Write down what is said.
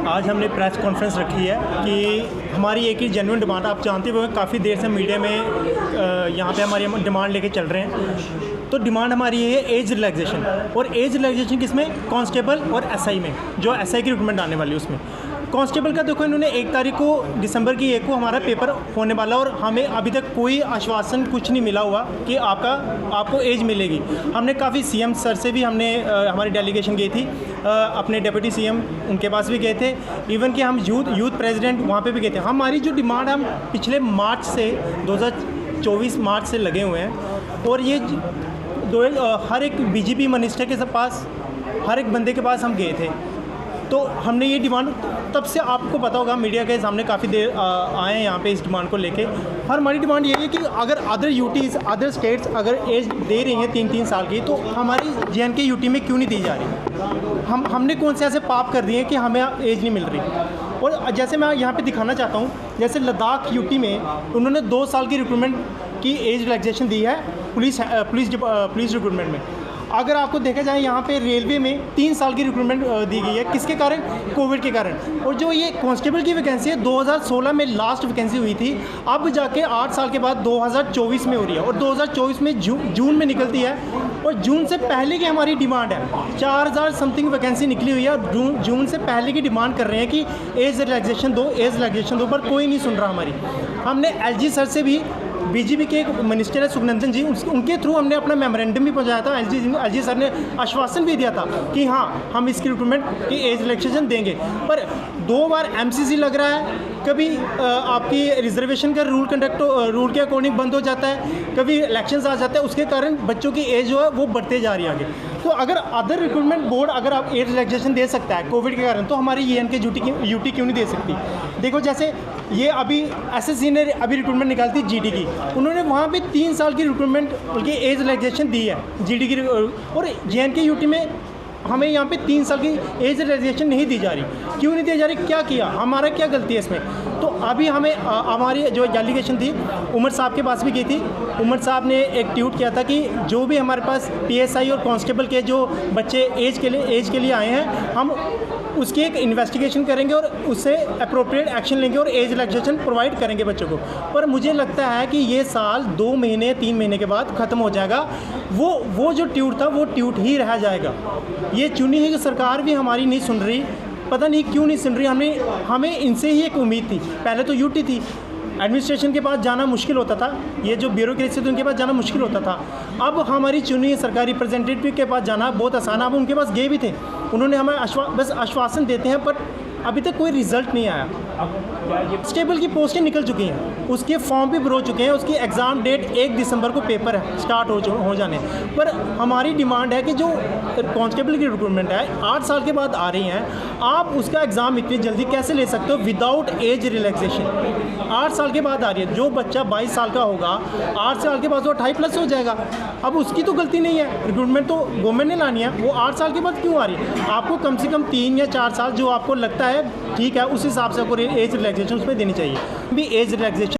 आज हमने press conference रखी है कि हमारी एक ही जेन्युइन डिमांड, आप जानते हो काफ़ी देर से मीडिया में यहाँ पे हमारी डिमांड लेके चल रहे हैं। तो डिमांड हमारी ये है एज रिलैक्सेशन, और एज रिलैक्सेशन किसमें, कांस्टेबल और एसआई में, जो एसआई की रिक्रूटमेंट आने वाली है उसमें। कांस्टेबल का देखो, इन्होंने 1 तारीख को दिसंबर की 1 को हमारा पेपर होने वाला, और हमें अभी तक कोई आश्वासन कुछ नहीं मिला हुआ कि आपको एज मिलेगी। हमने काफ़ी सीएम सर से भी हमारी डेलीगेशन गई थी, अपने डिप्टी सीएम उनके पास भी गए थे, इवन कि हम यूथ प्रेसिडेंट वहाँ पे भी गए थे। हमारी जो डिमांड, हम पिछले मार्च से 2024 मार्च से लगे हुए हैं, और ये हर एक बीजेपी मिनिस्टर के पास, हर एक बंदे के पास हम गए थे। तो हमने ये डिमांड, तब से आपको पता होगा मीडिया के सामने काफ़ी देर आए हैं यहाँ पे इस डिमांड को लेके। और हमारी डिमांड ये है कि अगर अदर यूटीज़, अदर स्टेट्स अगर एज दे रही हैं 3-3 साल की, तो हमारी JNK यूटी में क्यों नहीं दी जा रही? हमने कौन से ऐसे पाप कर दिए कि हमें एज नहीं मिल रही? और जैसे मैं यहाँ पे दिखाना चाहता हूँ, जैसे लद्दाख यूटी में उन्होंने 2 साल की रिक्रूटमेंट की एज रिलैक्सेशन दी है पुलिस रिक्रूटमेंट में। अगर आपको देखा जाए, यहाँ पे रेलवे में 3 साल की रिक्रूटमेंट दी गई है। किसके कारण? कोविड के कारण। और जो ये कांस्टेबल की वैकेंसी है, 2016 में लास्ट वैकेंसी हुई थी, अब जाके 8 साल के बाद 2024 में हो रही है, और 2024 में जून में निकलती है। और जून से पहले की हमारी डिमांड है, 4000 समथिंग वैकेंसी निकली हुई है, और जून से पहले की डिमांड कर रहे हैं कि एज रिलैक्सेशन दो, पर कोई नहीं सुन रहा हमारी। हमने LG सर से भी, बीजेपी के एक मिनिस्टर है सुखनंदन जी, उनके थ्रू हमने अपना मेमोरेंडम भी पहुंचाया था। LG सर ने आश्वासन भी दिया था कि हाँ, हम इसकी रिक्रूटमेंट की एज रिलैक्सेशन देंगे। पर 2 बार MCC लग रहा है, कभी आपकी रिजर्वेशन का रूल के अकॉर्डिंग बंद हो जाता है, कभी इलेक्शंस आ जाते हैं, उसके कारण बच्चों की एज जो है वो बढ़ते जा रही है आगे। तो अगर अदर रिक्रूटमेंट बोर्ड अगर आप एज रिलैक्सेशन दे सकता है कोविड के कारण, तो हमारी JNK यूटी क्यों नहीं दे सकती? देखो, जैसे ये अभी SSC ने अभी रिक्रूटमेंट निकाली थी GD की, उन्होंने वहाँ पे 3 साल की रिक्रूटमेंट की एज रिलैक्सेशन दी है GD की, और JNK यूटी में हमें यहाँ पे 3 साल की एज रिलैक्सेशन नहीं दी जा रही। क्यों नहीं दी जा रही? क्या किया? हमारा क्या गलती है इसमें? तो अभी हमें हमारी जो डेलीगेशन थी, उमर साहब के पास भी गई थी। उमर साहब ने एक ट्वीट किया था कि जो भी हमारे पास PSI और कांस्टेबल के जो बच्चे एज के लिए आए हैं, हम उसकी एक इन्वेस्टिगेशन करेंगे और उससे अप्रोप्रिएट एक्शन लेंगे और एज रिलैक्सेशन प्रोवाइड करेंगे बच्चों को। पर मुझे लगता है कि ये साल 2 महीने 3 महीने के बाद ख़त्म हो जाएगा। वो जो ट्वीट था, वो ट्वीट ही रह जाएगा। ये चुनी हुई सरकार भी हमारी नहीं सुन रही, पता नहीं क्यों नहीं सुन रही। हमें इनसे ही एक उम्मीद थी। पहले तो यूटी थी, एडमिनिस्ट्रेशन के पास जाना मुश्किल होता था, ये जो ब्यूरोक्रेसी थी उनके पास जाना मुश्किल होता था। अब हमारी चुनी सरकारी रिप्रेजेंटेटिव के पास जाना बहुत आसान है। अब उनके पास गए भी थे, उन्होंने हमें बस आश्वासन देते हैं, पर अभी तक कोई रिजल्ट नहीं आया। कांस्टेबल की पोस्टें निकल चुकी हैं, उसके फॉर्म भी भर हो चुके हैं, उसकी एग्ज़ाम डेट 1 दिसंबर को पेपर है स्टार्ट हो जाने। पर हमारी डिमांड है कि जो कांस्टेबल की रिक्रूटमेंट है 8 साल के बाद आ रही हैं, आप उसका एग्ज़ाम इतनी जल्दी कैसे ले सकते हो विदाउट एज रिलैक्सेशन? 8 साल के बाद आ रही है। जो बच्चा 22 साल का होगा, 8 साल के बाद वो 28+ हो जाएगा। अब उसकी तो गलती नहीं है, रिक्रूटमेंट तो गवर्नमेंट ने लानी है। वो 8 साल के बाद क्यों आ रही है? आपको कम से कम 3 या 4 साल जो आपको लगता है ठीक है, उस हिसाब से आपको एज रिलैक्सेशन उसमें देनी चाहिए। भी एज रिलैक्सेशन